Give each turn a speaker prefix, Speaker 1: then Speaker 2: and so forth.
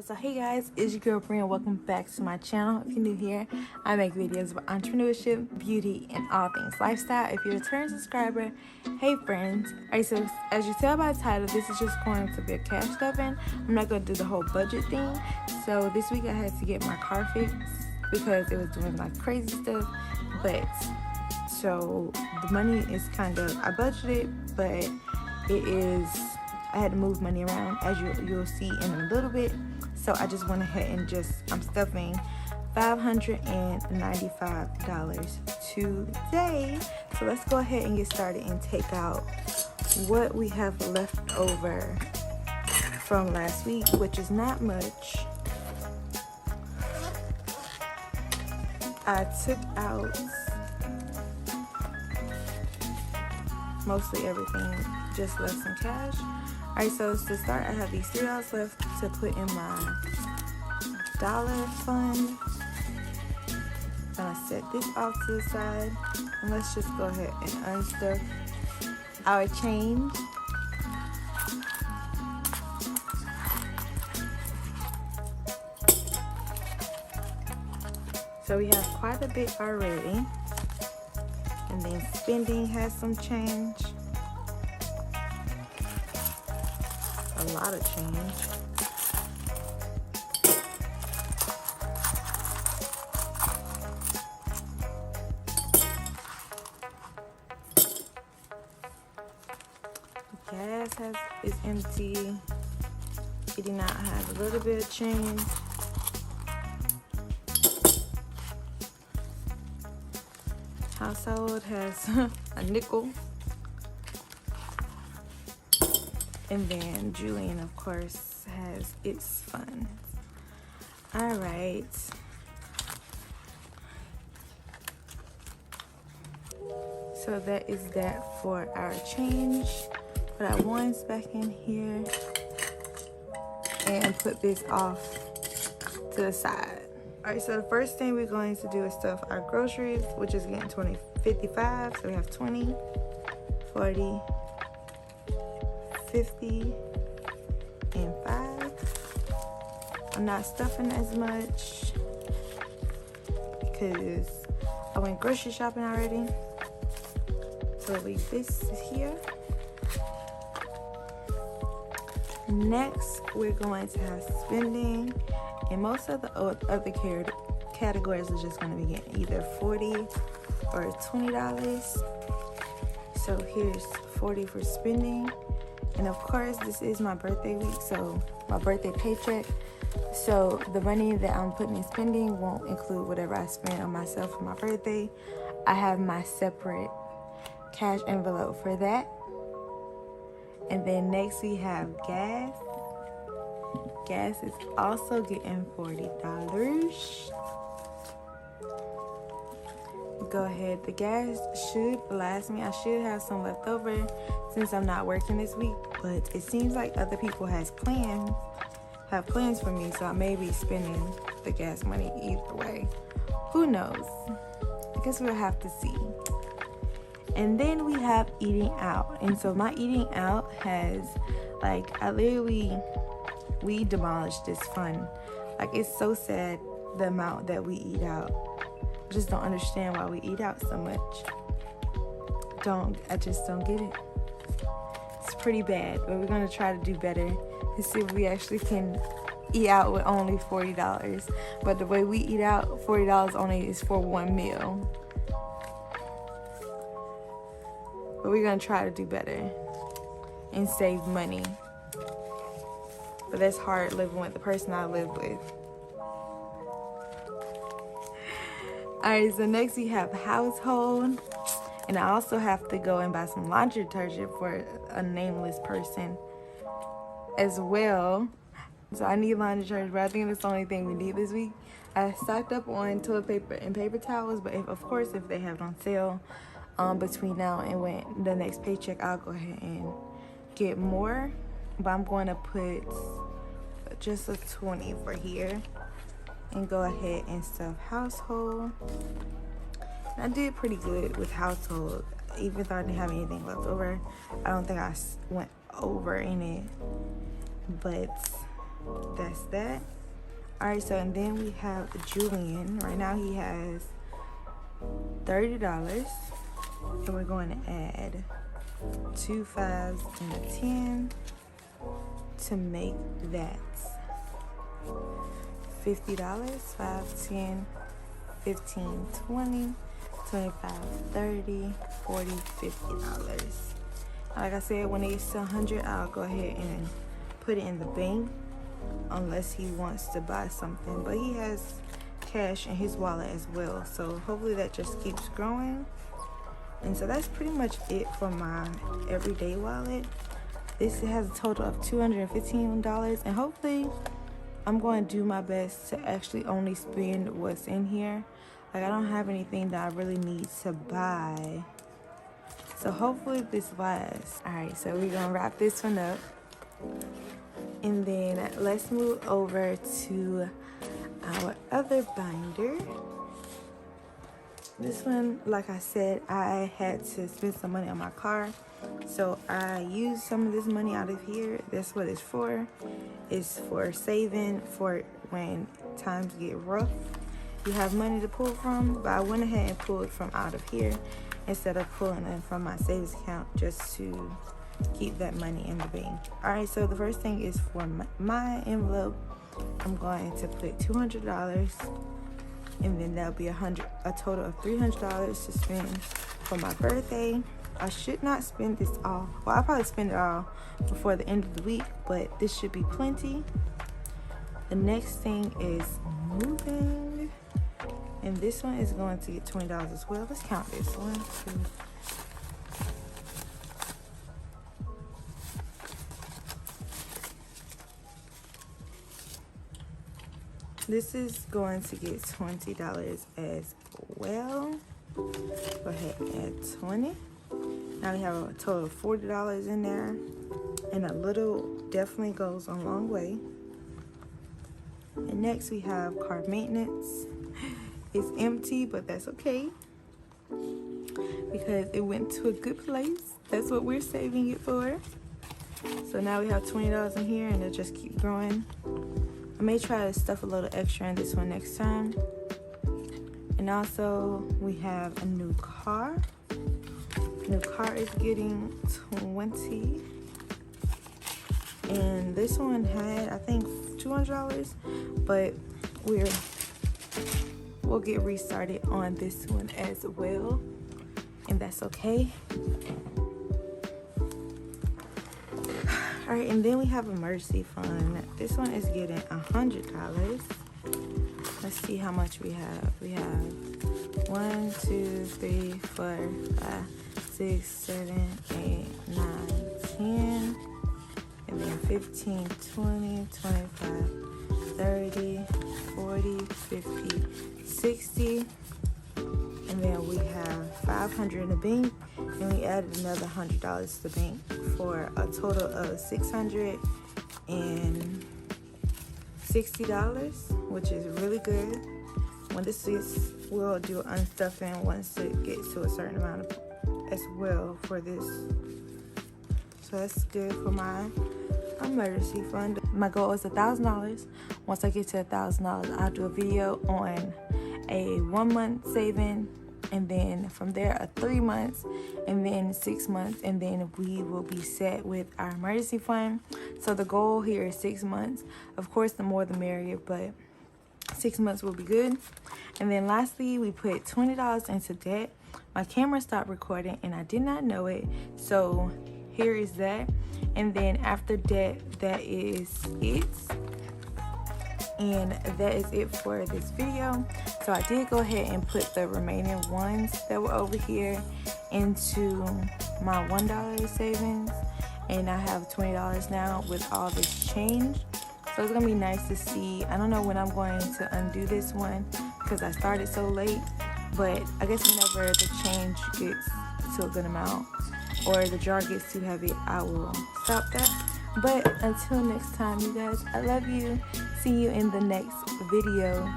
Speaker 1: So hey guys, it's your girl Brie and welcome back to my channel. If you're new here, I make videos about entrepreneurship, beauty, and all things lifestyle. If you're a return subscriber, hey friends. Alright, so as you tell by the title, this is just going to be a cash stuffing. I'm not going to do the whole budget thing. So this week I had to get my car fixed because it was doing like crazy stuff. But so the money is kind of, I budgeted, but it is, I had to move money around as you'll see in a little bit. So I just went ahead and I'm stuffing $595 today. So let's go ahead and get started and take out what we have left over from last week, which is not much. I took out mostly everything, just left some cash. Alright, so to start, I have these $3 left to put in my dollar fund. I'm gonna set this off to the side, and let's just go ahead and unstuff our change. So we have quite a bit already, and then spending has some change. A lot of change. Gas is empty. Eating out has a little bit of change. Household has a nickel. And then Julian, of course, has its funds. All right. So that is that for our change. Put our ones back in here and put this off to the side. All right, so the first thing we're going to do is stuff our groceries, which is getting $20.55. So we have 20, 40, 50 and 5. I'm not stuffing as much because I went grocery shopping already. So I'll leave this here. Next, we're going to have spending, and most of the other categories are just going to be getting either $40 or $20. So here's 40 for spending. And of course, this is my birthday week, so my birthday paycheck. So the money that I'm putting in spending won't include whatever I spend on myself for my birthday. I have my separate cash envelope for that. And then next we have gas. Gas is also getting $40. Go ahead, the gas should last me. I should have some left over since I'm not working this week, but it seems like other people have plans for me, so I may be spending the gas money either way. Who knows? I guess we'll have to see. And then we have eating out, and so my eating out has, like, we demolished this fund. Like, it's so sad the amount that we eat out. I just don't understand why we eat out so much. I just don't get it. It's pretty bad, but we're gonna try to do better and see if we actually can eat out with only $40. But the way we eat out, $40 only is for one meal. But we're gonna try to do better and save money. But that's hard living with the person I live with. Alright, so next we have household. And I also have to go and buy some laundry detergent for a nameless person as well. So I need laundry detergent, but I think that's the only thing we need this week. I stocked up on toilet paper and paper towels, but of course if they have it on sale between now and when the next paycheck, I'll go ahead and get more. But I'm going to put just a 20 for here and go ahead and stuff household. I did pretty good with household, even though I didn't have anything left over. I don't think I went over in it, but that's that. All right, so and then we have Julian. Right now he has $30, and we're going to add 2 5s and a 10 to make that $50. 5, 10, 15, 20, 25, 30, 40, $50. Like I said, when it gets to 100, I'll go ahead and put it in the bank unless he wants to buy something. But he has cash in his wallet as well, so hopefully that just keeps growing. And so that's pretty much it for my everyday wallet. This has a total of $215, and hopefully I'm going to do my best to actually only spend what's in here. Like, I don't have anything that I really need to buy, so hopefully this lasts. All right, so we're gonna wrap this one up, and then let's move over to our other binder. This one, like I said, I had to spend some money on my car, so I used some of this money out of here. That's what it's for. It's for saving for when times get rough. You have money to pull from, but I went ahead and pulled from out of here instead of pulling it from my savings account, just to keep that money in the bank. All right, so the first thing is for my envelope. I'm going to put $200, and then that'll be a total of $300 to spend for my birthday. I should not spend this all. Well, I'll probably spend it all before the end of the week, but this should be plenty. The next thing is moving, and this one is going to get $20 as well. Let's count this. 1, 2. This is going to get $20 as well. Go ahead and add 20. Now we have a total of $40 in there, and a little definitely goes a long way. And next we have car maintenance. It's empty, but that's okay because it went to a good place. That's what we're saving it for. So now we have $20 in here, and it'll just keep growing. I may try to stuff a little extra in this one next time. And also we have a new car. New car is getting 20, and this one had, I think, $200, but we'll get restarted on this one as well, and that's okay. All right, and then we have emergency fund. This one is getting $100. Let's see how much we have. We have 1, 2, 3, 4, 5, 6, 7, 8, 9, 10, and then 15, 20, 25, 30, 40, 50, 60, and then we have 500 in the bank, and we added another $100 to the bank for a total of $660, which is really good. When this is, we'll do unstuffing once it gets to a certain amount of as well for this. So that's good for my emergency fund. My goal is $1,000. Once I get to $1,000, I'll do a video on a 1 month saving, and then from there a 3 months, and then 6 months, and then we will be set with our emergency fund. So the goal here is 6 months. Of course, the more the merrier, but 6 months will be good. And then lastly, we put $20 into debt. My camera stopped recording and I did not know it, so here is that. And then after debt, that is it. And that is it for this video. So I did go ahead and put the remaining ones that were over here into my $1 savings, and I have $20 now with all this change. So it's gonna be nice to see. I don't know when I'm going to undo this one because I started so late, but I guess whenever the change gets to a good amount or the jar gets too heavy, I will stop that. But until next time, you guys, I love you. See you in the next video.